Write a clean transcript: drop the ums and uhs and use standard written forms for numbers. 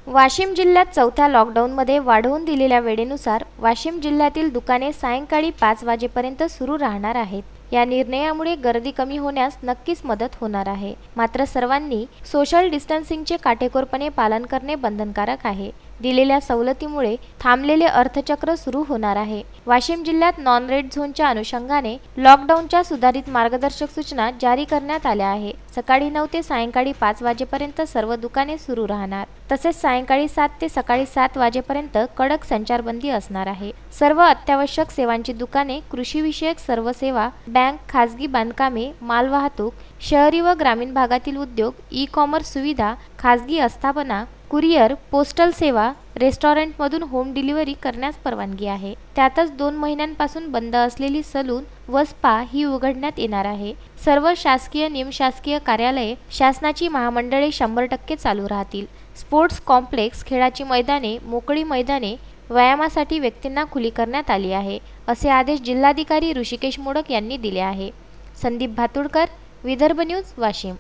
वाशिम जिल्ह्यात चौथ्या लॉकडाऊनमध्ये वाढवून दिलेल्या वेळेनुसार वाशिम जिल्ह्यातील दुकाने सायंकाळी 5 वाजेपर्यंत सुरू राहणार आहेत। या निर्णयामुळे गर्दी कमी होण्यास नक्कीच मदत होणार आहे। मात्र सर्वांनी सोशल डिस्टन्सिंगचे काटेकोरपणे पालन करणे बंधनकारक आहे। दिलेल्या सवलतीमुळे थांबलेले अर्थचक्र सुरू होणार आहे। वाशिम जिल्ह्यात नॉन रेड झोनच्या अनुषंगाने लॉकडाऊनच्या सुधारित मार्गदर्शक सूचना जारी करण्यात आल्या आहे। सकाळी 9 ते सायंकाळी 5 वाजेपर्यंत सर्व दुकाने सुरू राहणार। तसेच सायंकाळी 7 ते सकाळी 7 वाजेपर्यंत कडक संचारबंदी असणार आहे। सर्व अत्यावश्यक सेवांची दुकाने, कृषी विषयक सर्व सेवा, बँक, खाजगी बांधकामे, मालवाहतूक, शहरी व ग्रामीण भागातील उद्योग, ई-कॉमर्स सुविधा, खाजगी आस्थापना, कुरिअर, पोस्टल सेवा, रेस्टॉरंटमधून होम डिलिव्हरी करण्यास परवानगी आहे। त्यातच 2 महिन्यांपासून बंद असलेली सलून व स्पा ही उघडण्यात येणार आहे। सर्व शासकीय, निमशासकीय कार्यालये, शासनाची महामंडळे 100% चालू राहतील। स्पोर्ट्स कॉम्प्लेक्स, खेळाची मैदाने, मोकळी मैदाने, व्यायामासाठी व्यक्तींना खुली करण्यात आली आहे, असे आदेश जिल्हाधिकारी ऋषिकेश मोडक यांनी दिले आहे। संदीप भातुडकर, विदर्भ न्यूज, वाशिम।